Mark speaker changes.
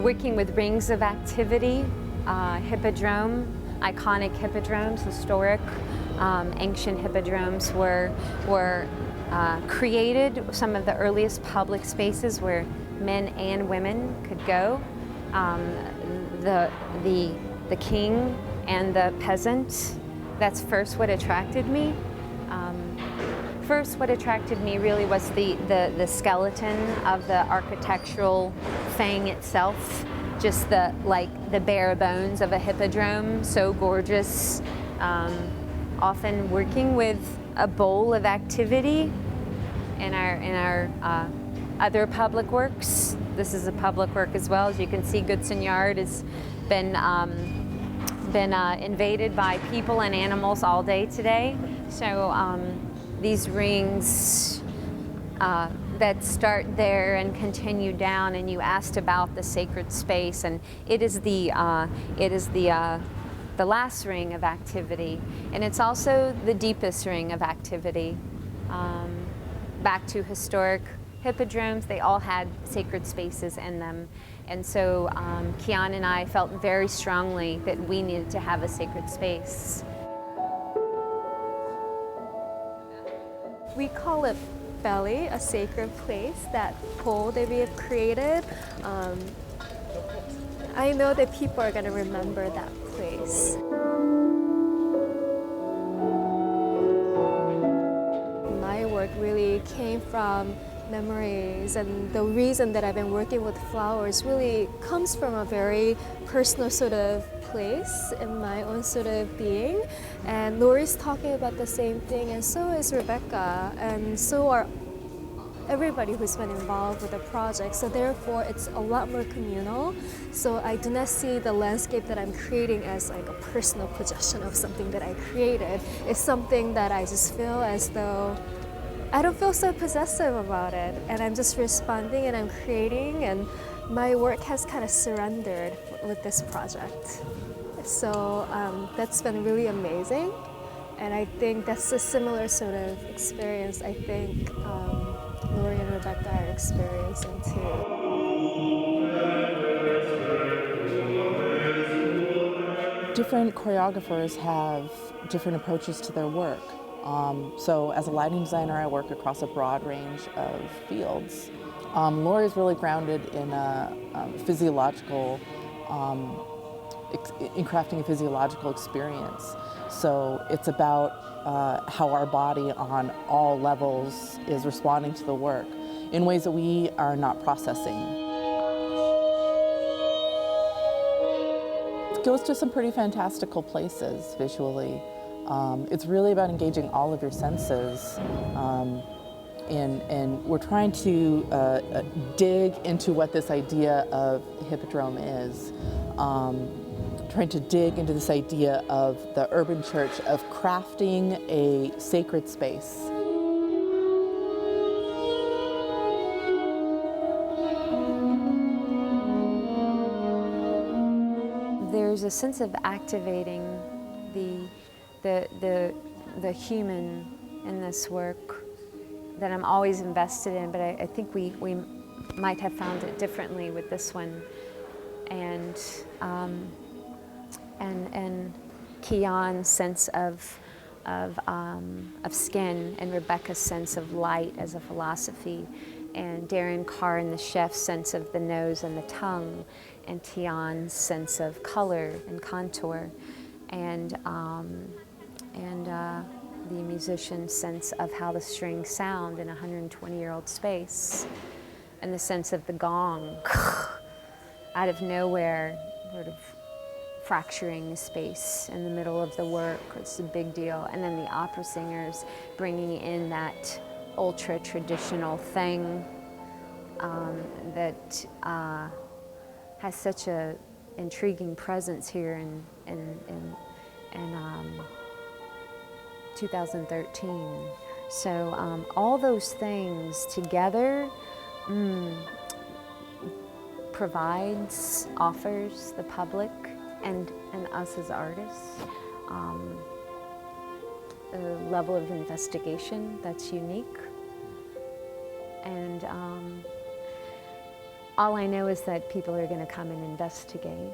Speaker 1: working with rings of activity, Hippodrome, iconic hippodromes, historic, ancient hippodromes were created, some of the earliest public spaces where men and women could go. The king and the peasant, that's first what attracted me. First, what attracted me really was the skeleton of the architectural thing itself, just the bare bones of a hippodrome, so gorgeous. Often working with a bowl of activity in our other public works. This is a public work as well. As you can see, Goodson Yard has been invaded by people and animals all day today. So these rings that start there and continue down, and you asked about the sacred space, and it is the last ring of activity, and it's also the deepest ring of activity. Back to historic hippodromes, they all had sacred spaces in them. And so Kian and I felt very strongly that we needed to have a sacred space.
Speaker 2: We call it Belly, a sacred place, that pole that we have created. I know that people are going to remember that place. My work really came from memories, and the reason that I've been working with flowers really comes from a very personal sort of place in my own sort of being. And Lori's talking about the same thing, and so is Rebecca, and so are everybody who's been involved with the project. So therefore it's a lot more communal. So I do not see the landscape that I'm creating as like a personal possession of something that I created. It's something that I just feel as though I don't feel so possessive about it, and I'm just responding and I'm creating, and my work has kind of surrendered with this project. So that's been really amazing, and I think that's a similar sort of experience I think Lori and Rebecca are experiencing too.
Speaker 3: Different choreographers have different approaches to their work. So as a lighting designer, I work across a broad range of fields. Lori is really grounded in a physiological, in crafting a physiological experience. So it's about how our body on all levels is responding to the work in ways that we are not processing. It goes to some pretty fantastical places visually. It's really about engaging all of your senses, and we're trying to dig into what this idea of Hippodrome is, trying to dig into this idea of the urban church, of crafting a sacred space.
Speaker 1: There's a sense of activating the human in this work that I'm always invested in, but I think we might have found it differently with this one. And Kian's sense of skin, and Rebecca's sense of light as a philosophy, and Darren Carr and the chef's sense of the nose and the tongue, and Tian's sense of color and contour, and the musician's sense of how the strings sound in a 120-year-old space, and the sense of the gong out of nowhere, sort of fracturing the space in the middle of the work. It's a big deal. And then the opera singers bringing in that ultra-traditional thing that has such a intriguing presence here in 2013. So all those things together offers the public and us as artists a level of investigation that's unique. And All I know is that people are going to come and investigate.